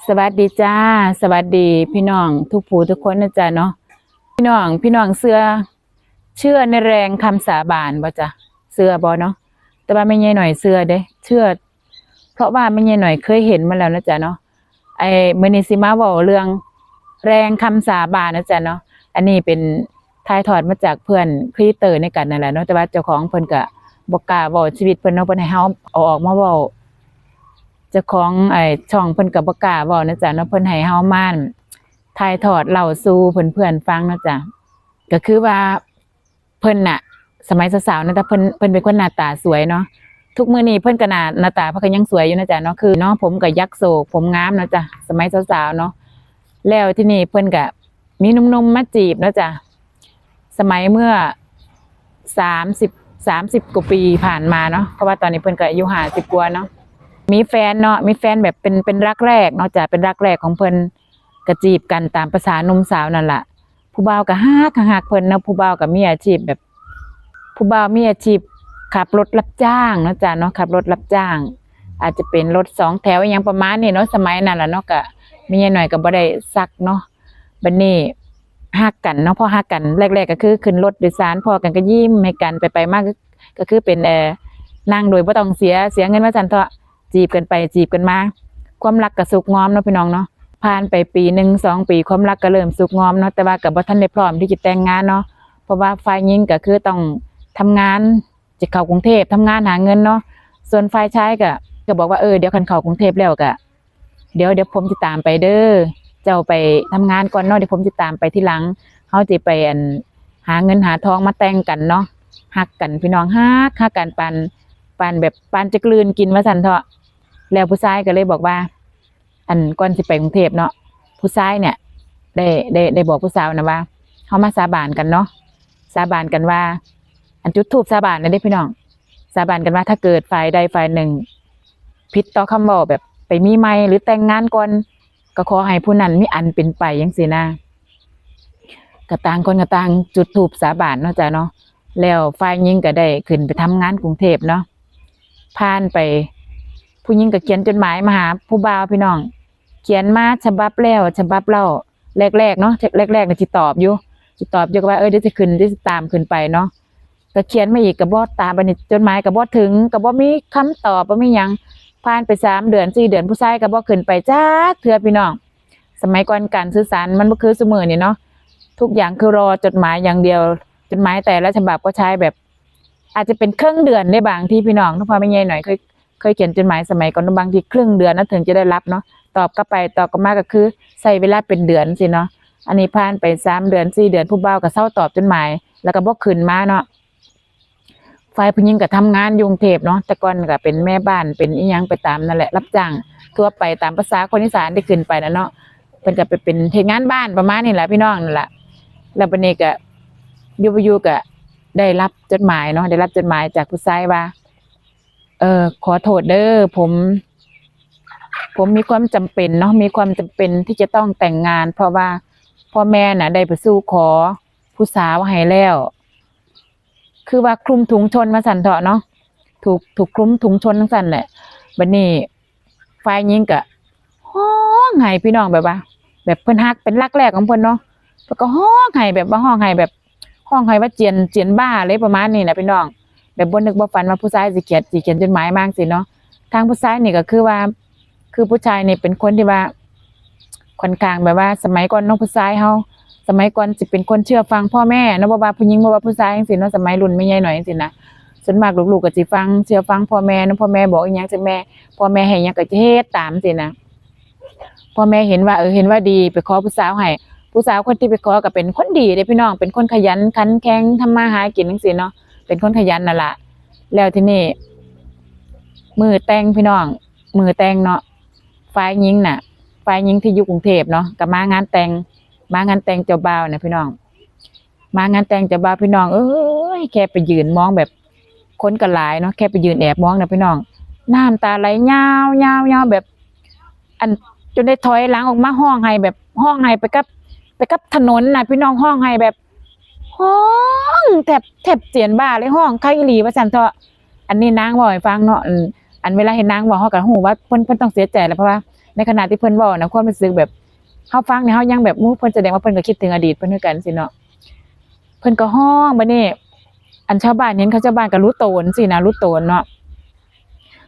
สวัสดีจ้าสวัสดีพี่น้องทุกผู้ทุกคนนะจ๊ะเนาะพี่น้องเชื่อในแรงคำสาบานบ่จ๊ะเชื่อบ่เนาะแต่ว่าไม่ใช่หน่อยเชื่อเด้เชื่อเพราะว่าไม่ใช่หน่อยเคยเห็นมาแล้วนะจ๊ะเนาะมื้อนี้สิมาเว้าเรื่องแรงคำสาบานนะจ๊ะเนาะอันนี้เป็นถ่ายทอดมาจากเพื่อนครีเอเตอร์ในกันนั่นแหละเนาะแต่ว่าเจ้าของเพิ่นก็บ่กล้าเว้าชีวิตเพิ่นเนาะเพิ่นให้เฮาเอาออกมาเว้าเจ้าของช่องเพิ่นก็บ่กล้าเว้านะจ๊ะเนาะเพิ่นให้เฮามาถ่ายทอดเล่าสู่เพื่อนๆฟังนะจ๊ะก็คือว่าเพิ่นน่ะสมัยสาวๆนะแต่เพิ่นเป็นคนหน้าตาสวยเนาะทุกมื้อนี้เพิ่นก็หน้าตาเพิ่นก็ยังสวยอยู่นะจ๊ะเนาะคือเนาะผมก็ยักโศกผมงามนะจ๊ะสมัยสาวๆเนาะแล้วที่นี่เพิ่นก็มีหนุ่มๆมาจีบนะจ๊ะสมัยเมื่อ30กว่าปีผ่านมาเนาะเพราะว่าตอนนี้เพิ่นก็อายุ50กว่าเนาะมีแฟนเนาะมีแฟนแบบเป็นรักแรกเนาะจ้ะเป็นรักแรกของเพิ่นก็จีบกันตามภาษาหนุ่มสาวนั่นล่ะผู้บ่าวก็ฮักเพิ่นเนาะผู้บ่าวก็มีอาชีพแบบผู้บ่าวมีอาชีพขับรถรับจ้างเนาะจ้ะเนาะขับรถรับจ้าง อาจจะเป็นรถ2แถวอย่างประมาณนี้เนาะสมัยนั้นล่ะเนาะก็มีหน่อยก็บ่ได้ซักเนาะบัดนี้ฮักกันเนาะพอฮักกันแรกๆก็คือขึ้นรถโดยสารพอกันก็ยิ้มให้กันไปมาก็คือเป็นนั่งโดยบ่ต้องเสียเงินว่าซั่นเถาะจีบกันไปจีบกันมาความรักก็สุกงอมเนาะพี่น้องเนาะผ่านไปปี1 2ปีความรักก็เริ่มสุกงอมเนาะแต่ว่าก็บ่ทันได้พร้อมที่จะแต่งงานเนาะเพราะว่าฝ่ายหญิงก็คือต้องทำงานจะเข้ากรุงเทพทำงานหาเงินเนาะส่วนฝ่ายชายก็บอกว่าเดี๋ยวคันเข้ากรุงเทพแล้วก็เดี๋ยวผมสิตามไปเด้อเจ้าไปทำงานก่อนเนาะเดี๋ยวผมสิตามไปทีหลังเฮาสิไปหาเงินหาทองมาแต่งกันเนาะฮักกันพี่น้องฮักกันปานแบบปานจะกลืนกินว่าซั่นเถาะแล้วผู้ชายก็เลยบอกว่าก่อนสิไปกรุงเทพเนาะผู้ชายเนี่ยได้บอกผู้สาวนะว่าเฮามาสาบานกันเนาะสาบานกันว่าจุดธูปสาบานนะเด้พี่น้องสาบานกันว่าถ้าเกิดฝ่ายใดฝ่ายหนึ่งผิดต่อคำเว้าแบบไปมีใหม่หรือแต่งงานก่อนก็ขอให้ผู้นั้นมีอันเป็นไปจังซี่นะก็ต่างคนก็ต่างจุดธูปสาบานเนาะจ้ะเนาะแล้วฝ่ายหญิงก็ได้ขึ้นไปทำงานกรุงเทพเนาะผ่านไปผู้หญิงก็เขียนจดหมายมาหาผู้บ่าวพี่น้องเขียนมาฉบับแล้วฉบับเล่าแรกๆเนาะแรกๆก็สิตอบอยู่ก็ว่าเดี๋ยวจะขึ้นเดี๋ยวสิตามขึ้นไปเนาะก็เขียนมาอีกก็บ่ตามบัดนี้จดหมายก็บ่ถึงก็บ่มีคำตอบบ่มีหยังผ่านไป3 เดือน4 เดือนผู้ชายก็บ่ขึ้นไปจักเทื่อพี่น้องสมัยก่อนการสื่อสารมันบ่คือซุมื้อนี้เนาะทุกอย่างคือรอจดหมายอย่างเดียวจดหมายแต่ละฉบับก็ใช้แบบอาจจะเป็นครึ่งเดือนได้บางที่พี่น้องถ้าพอไม่ใหญ่หน่อยเคยเขียนจดหมายสมัยก่อนบางทีครึ่งเดือนนะถึงจะได้รับเนาะตอบกลับไปตอบกลับมาก็คือใช้เวลาเป็นเดือนสิเนาะอันนี้ผ่านไป3 เดือน4 เดือนผู้บ่าวก็เซาตอบจดหมายแล้วก็บ่ขึ้นมาเนาะฝ่ายผู้หญิงก็ทำงานอยู่กรุงเทพเนาะแต่ก่อนก็เป็นแม่บ้านเป็นอีหยังไปตามนั่นแหละรับจ้างทั่วไปตามภาษาคนอีสานได้ขึ้นไปนะเนาะเพิ่นก็ไปเป็นเฮ็ดงานบ้านประมาณนี้แหละพี่น้องนั่นแหละแล้วบัดนี้ก็อยู่ก็ได้รับจดหมายเนาะได้รับจดหมายจากผู้ชายว่าขอโทษเด้อผมมีความจำเป็นเนาะมีความจำเป็นที่จะต้องแต่งงานเพราะว่าพ่อแม่น่ะได้ไปสู่ขอผู้สาวให้แล้วคือว่าคลุมถุงชนมาสั่นเถาะเนาะถูกคลุมถุงชนทั้งสั่นแหละบัดนี้ฝ่ายหญิงก็ฮ้องไห้พี่น้องแบบว่าแบบเพิ่นฮักเป็นรักแรกของเพิ่นเนาะเพิ่นก็ฮ้องไห้แบบว่าฮ้องไห้แบบฮ้องไห้ว่าเจียนบ้าเลยประมาณนี้นะพี่น้องแบบบ่นึกบ่ฝันว่าผู้ชายสิเขียนจดหมายมาจังซี่เนาะทางผู้ชายนี่ก็คือว่าคือผู้ชายนี่เป็นคนที่ว่าค่อนข้างแบบว่าสมัยก่อนเนาะผู้ชายเฮาสมัยก่อนสิเป็นคนเชื่อฟังพ่อแม่เนาะบ่ว่าผู้หญิงบ่ว่าผู้ชายจังซี่เนาะสมัยรุ่นแม่ใหญ่หน่อยจังซี่นะส่วนมากลูกๆก็สิเชื่อฟังพ่อแม่เนาะพ่อแม่บอกอีหยังจังแม่พ่อแม่ให้หยังก็จะเฮ็ดตามจังซี่นะพ่อแม่เห็นว่าเห็นว่าดีไปขอผู้สาวให้ผู้สาวคนที่ไปขอก็เป็นคนดีเด้พี่น้องเป็นคนขยันขันแข็งทำมาหากินจังซี่เนาะเป็นคนขยันนั่นล่ะแล้วทีนี้มือแต่งพี่น้องมือแต่งเนาะฝ่ายหญิงที่อยู่กรุงเทพเนาะก็มางานแต่งเจ้าบ่าวนะพี่น้องมางานแต่งเจ้าบ่าวพี่น้องแค่ไปยืนมองแบบคนก็หลายเนาะแค่ไปยืนแอบมองนะพี่น้องน้ำตาไหลยาวแบบจนได้ถอยหลังออกมาห้องไห้แบบห้องไห้ไปกับถนนน่ะพี่น้องห้องไห้แบบห้องแทบเจียนบ้าเลยห้องใครอีหลีว่าซั่นเถาะอันนี้นางบอกให้ฟังเนาะอันเวลาเห็นนางบอกเฮาก็ฮู้ว่าเพิ่นต้องเสียใจแหละเพราะว่า ในขณะที่เพิ่นเว้านะความรู้สึกแบบเฮาฟังเนี่ยเฮายังแบบเพิ่นแสดงว่าเพิ่นก็คิดถึงอดีตเพิ่นคือกันสิเนาะเพิ่นก็ฮ้องบัดนี้อันชาวบ้านเห็นเขาชาวบ้านก็รู้โตนสินะรู้โตนเนาะ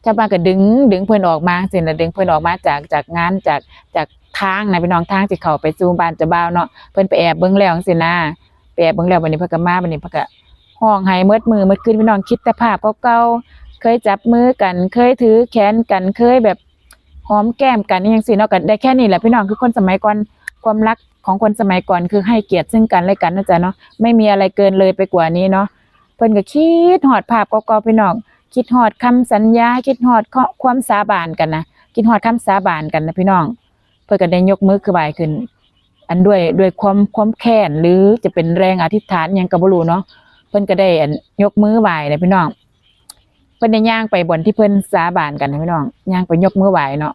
ชาวบ้านก็ดึงเพิ่นออกมาสินะดึงเพิ่นออกมาจากงานจากทางนะพี่น้องทางที่เข้าไปสู่บ้านเจ้าบ่าวเนาะเพิ่นไปแอบเบิ่งแล้วจังซี่นะไปแอบเบิ่งแล้วบัดนี้เพิ่นก็มาบัดนี้เพิ่นก็ฮ้องไห้หมดมือหมดคืนพี่น้องคิดแต่ภาพเก่าๆเคยจับมือกันเคยถือแขนกันเคยแบบหอมแก้มกันจังซี่เนาะก็ได้แค่นี้แหละพี่น้องคือคนสมัยก่อนความรักของคนสมัยก่อนคือให้เกียรติซึ่งกันและกันนะจ๊ะเนาะไม่มีอะไรเกินเลยไปกว่านี้เนาะเพิ่นก็คิดฮอดภาพเก่าๆพี่น้องคิดฮอดคำสัญญาคิดฮอดความสาบานกันนะคิดฮอดคำสาบานกันนะพี่น้องเพิ่นก็ได้ยกมือขึ้นไหว้ขึ้นอันด้วยความแค้นหรือจะเป็นแรงอธิษฐานหยังก็บ่รู้เนาะเพิ่นก็ได้อันยกมือไหว้นะพี่น้องเพิ่นได้ย่างไปบ่อนที่เพิ่นสาบานกันนะพี่น้องย่างไปยกมือไหว้เนาะ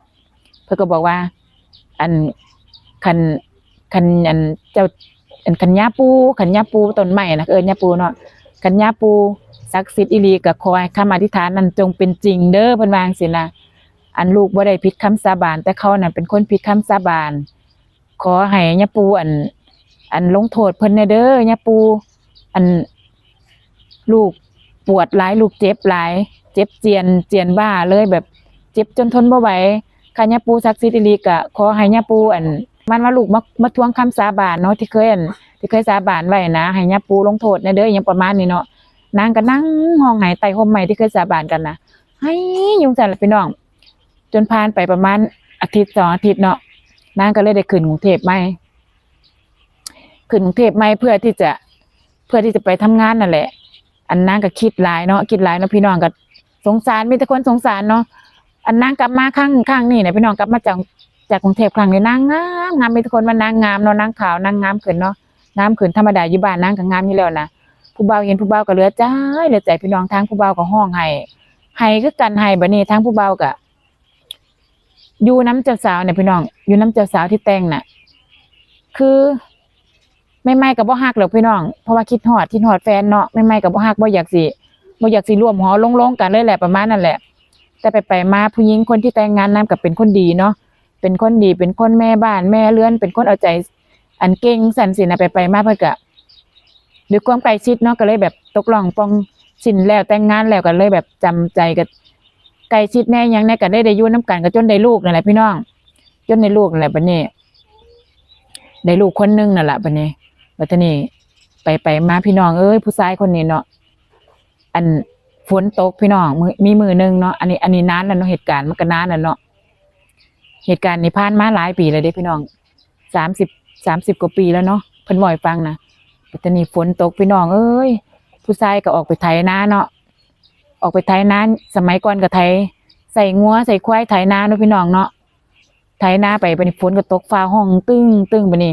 เพิ่นก็บอกว่าอันคันอันเจ้าอันคันญาปูต้นไม้นะญาปูเนาะคันญาปูศักดิ์สิทธิ์อีหลีก็ขอให้คำอธิษฐานนั้นจงเป็นจริงเด้อเพิ่นว่าจังซี่นะอันลูกบ่ได้ผิดคำสาบานแต่เขาน่ะเป็นคนผิดคำสาบานขอให้ญาปูอันลงโทษเพิ่นแน่เด้อญาปูอันลูกปวดหลายลูกเจ็บหลายเจ็บเจียนบ้าเลยแบบเจ็บจนทนบ่ไหวคันญาปูศักดิ์สิทธิ์อีหลีก็ขอให้ญาปูมันว่าลูกมาทวงคำสาบานเนาะที่เคยสาบานไว้นะให้ญาปูลงโทษแน่เด้อหยังประมาณนี้เนาะนางก็นั่งห้องไห้ใต้ห่มไม้ที่เคยสาบานกันนะให้ยุงสั่นล่ะพี่น้องจนผ่านไปประมาณอาทิตย์2อาทิตย์เนาะนางก็เลยได้ขึ้นกรุงเทพใหม่ขึ้นกรุงเทพใหม่เพื่อที่จะไปทำงานนั่นแหละอันนางก็คิดหลายเนาะพี่น้องก็สงสารมีแต่คนสงสารเนาะอันนางกลับมาครั้งนี้เนี่ยพี่น้องกลับมาจากกรุงเทพครั้งนี้นางงามมีแต่คนว่านางงามเนาะนางขาวนางงามขึ้นเนาะงามขึ้นธรรมดาอยู่บ้านนางก็งามอยู่แล้วนะผู้บ่าวเห็นผู้บ่าวก็เหลือใจพี่น้องทางผู้บ่าวก็ห้องให้คือกันให้บัดนี้ทางผู้บ่าวก็อยู่น้ำเจ้าสาวเนี่ยพี่น้องอยู่น้ำเจ้าสาวที่แต่งน่ะคือไม่ก็บ่ฮักหรอกพี่น้องเพราะว่าคิดฮอดแฟนเนาะไม่ก็บ่ฮักบ่อยากสิร่วมหอลงกันเลยแหละประมาณนั้นแหละแต่ไปมาผู้หญิงคนที่แต่งงานนำก็เป็นคนดีเนาะเป็นคนดีเป็นคนแม่บ้านแม่เรือนเป็นคนเอาใจอันเก่งสั่นสินะไปมาเพิ่นก็ด้วยความใกล้ชิดเนาะก็เลยแบบตกลงปองสิ้นแล้วแต่งงานแล้วก็เลยแบบจำใจกับใกล้ชิดแน่ยังแน่ก็ได้อยู่น้ำกันก็จนได้ลูกนั่นแหละพี่น้องจนได้ลูกนั่นแหละบัดนี้ได้ลูกคนนึงนั่นแหละบัดนี้ไปมาพี่น้องเอ้ยผู้ชายคนนี้เนาะอันฝนตกพี่น้องมีมือนึงเนาะอันนี้นานแล้วเนาะเหตุการณ์มันก็นานแล้วเนาะเหตุการณ์นี้ผ่านมาหลายปีแล้วเด้พี่น้อง30กว่าปีแล้วเนาะเพิ่นบ่ให้ฟังนะแต่นี่ฝนตกพี่น้องเอ้ยผู้ชายก็ออกไปไถนาเนาะออกไปไถนาสมัยก่อนก็ไถใส่งัวใส่ควายไถนาเนาะพี่น้องเนาะไถนาไปบัดนี้ฝนก็ตกฟ้าห้องตึ้งบัดนี้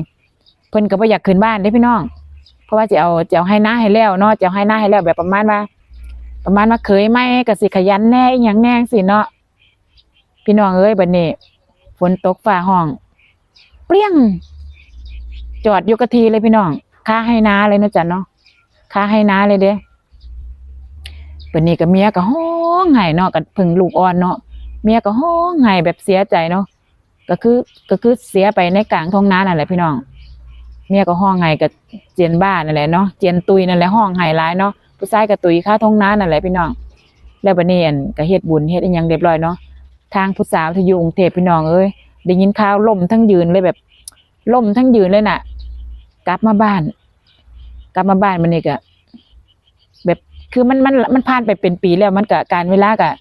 เพิ่นก็บ่อยากขึ้นบ้านเด้พี่น้องเพราะว่าจะเอาให้นาให้แล้วเนาะจะเอาให้นาให้แล้วแบบประมาณว่าเคยไหมก็สิขยันแน่อีหยังแน่จังซี่เนาะพี่น้องเอ้ยบัดนี้ฝนตกฟ้าห้องเปรี้ยงจอดอยู่กับที่เลยพี่น้องค่าให้นาเลยเนาะจ้ะเนาะค่าให้นาเลยเด้บัดนี้ก็เมียก็ฮ้องไห้เนาะก็เพิ่งลูกอ่อนเนาะเมียก็ฮ้องไห้แบบเสียใจเนาะก็คือเสียไปในกลางท้องนานั่นแหละพี่น้องเมียก็ฮ้องไห้ก็เจียนบ้านนั่นแหละเนาะเจียนตุยนั่นแหละฮ้องไห้หลายเนาะผู้ชายก็ตุยค่าท้องนานั่นแหละพี่น้องแล้วบัดนี้ก็เฮ็ดบุญเฮ็ดอีหยังเรียบร้อยเนาะทางผู้สาวที่อยู่กรุงเทพพี่น้องเอ้ยได้ยินข่าวล่มทั้งยืนเลยแบบล่มทั้งยืนเลยน่ะกลับมาบ้านมันนี่ก็แบบคือมันผ่านไปเป็นปีแล้วมันก็การเวลาก็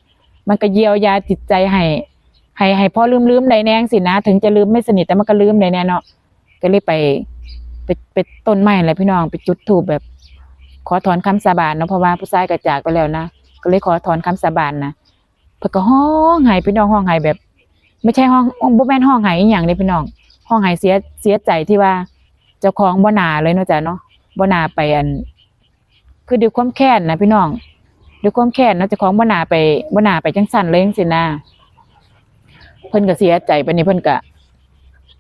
มันก็เยียวยาจิตใจให้พอลืมได้แน่สินะถึงจะลืมไม่สนิทแต่มันก็ลืมได้แน่เนาะก็เลยไปต้นไม้อะไรพี่น้องไปจุดธูปแบบขอถอนคำสาบานเนาะเพราะว่าผู้ชายก็จากไปแล้วนะก็เลยขอถอนคำสาบานนะเพิ่นก็ฮ้องไห้พี่น้องฮ้องไห้แบบไม่ใช่ห้องบ่แม่นห้องไห้อีหยังเด้พี่น้องห้องไห้เสียใจที่ว่าเจ้าของบ่น่าเลยเนาะจ้ะเนาะบ่น่าไปคือด้วยความแค้นนะพี่น้องด้วยความแค้นเนาะเจ้าของบ่น่าไปจังซั่นเลยจังซี่นะเพิ่นก็เสียใจปานนี้เพิ่นก็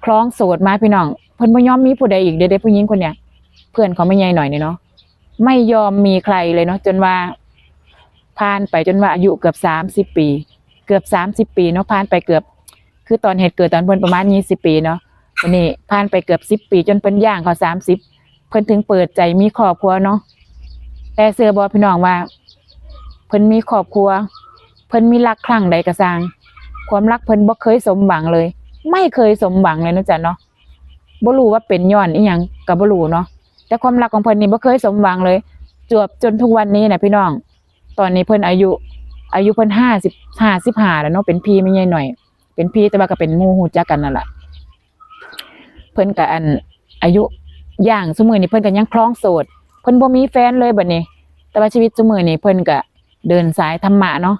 คล้องโสดมาพี่น้องเพิ่นบ่ยอมมีผู้ใดอีกเด้ผู้หญิงคนเนี้ยเพื่อนเขาไม่ใหญ่หน่อยนี่เนาะไม่ยอมมีใครเลยเนาะจนว่าผ่านไปจนว่าอายุเกือบ30 ปีเนาะผ่านไปเกือบ คือตอนเหตุเกิดตอนเพิ่นประมาณ20ปีเนาะวันนี้ผ่านไปเกือบ10ปีจนเพิ่นย่างเข้า30เพิ่นถึงเปิดใจมีครอบครัวเนาะแต่เชื่อบ่พี่น้องว่าเพิ่นมีครอบครัวเพิ่นมีรักครั้งใดก็สร้างความรักเพิ่นบ่เคยสมหวังเลยไม่เคยสมหวังเลยนะจ๊ะเนาะบ่รู้ว่าเป็นย้อนอีหยังก็บ่รู้เนาะแต่ความรักของเพิ่นนี่บ่เคยสมหวังเลยจนทุกวันนี้นะพี่น้องตอนนี้เพิ่นอายุเพิ่น55แล้วเนาะเป็นพี่ไม่ใหญ่หน่อยเป็นพี่แต่ว่าก็เป็นหมู่ฮู้จักกันนั่นล่ะเพิ่นก็อายุย่างซุมื้อนี้เพิ่นก็ยังครองโสดเพิ่นบ่มีแฟนเลยบัดนี้แต่ว่าชีวิตซุมื้อนี้เพิ่นก็เดินสายธรรมะเนาะ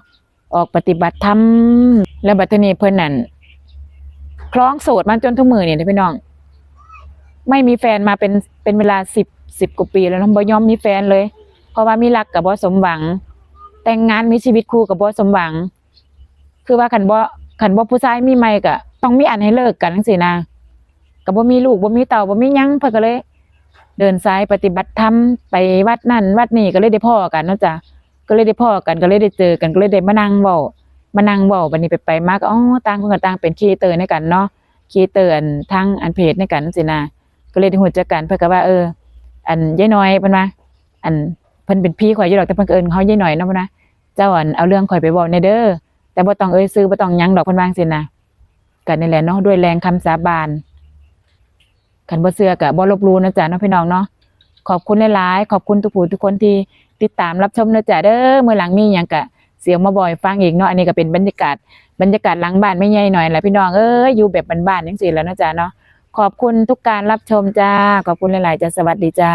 ออกปฏิบัติธรรมแล้วบัดนี้เพิ่นนั่นครองโสดมาจนทุกมื้อนี่เด้อพี่น้องไม่มีแฟนมาเป็นเวลา10กว่าปีแล้วเนาะบ่ยอมมีแฟนเลยเพราะว่ามีรักก็บ่สมหวังแต่งงานมีชีวิตคู่ก็บ่สมหวังคือว่าคันบ่ผู้ชายมีใหม่ก็ต้องมีอันให้เลิกกันจังซี่นะก็บ่มีลูกบ่มีเต้าบ่มีหยังเพิ่นก็เลยเดินสายปฏิบัติธรรมไปวัดนั่นวัดนี่ก็เลยได้พ้อกันเนาะจ้ะก็เลยได้พ้อกันก็เลยได้เจอกันก็เลยได้มานั่งเว้าบัดนี้ไปมาก็อ๋อต่างคนก็ต่างเป็นครีเอเตอร์ในกันเนาะครีเอเตอร์ทั้งเพจในกันจังซี่นะก็เลยได้ฮู้จักกันเพิ่นก็ว่ายายน้อยเพิ่นว่าเพิ่นเป็นพี่ข่อยอยู่ดอกแต่เพิ่นก็เอิ้นเฮายายน้อยเนาะเพิ่นนะเจ้าเอาเรื่องข่อยไปเว้าในเด้อแต่บ่ต้องเอ่ยชื่อบ่ต้องหยังดอกเพิ่นว่าจังซี่นะก็นี่แหละเนาะด้วยแรงคำสาบานคันบ่เชื่อก็บ่ลบหลู่นะจ๊ะเนาะพี่น้องเนาะขอบคุณหลายๆขอบคุณทุกผู้ทุกคนที่ติดตามรับชมนะจ๊ะเด้อมื้อหลังมีหยังก็เสียงมาบ่อยฟังอีกเนาะอันนี้ก็เป็นบรรยากาศหลังบ้านไม่ใหญ่หน่อยแหละพี่น้องอยู่แบบบ้านๆจังซี่แหล้วนะจ๊ะเนาะขอบคุณทุกการรับชมจ้าขอบคุณหลายๆจ้าสวัสดีจ้า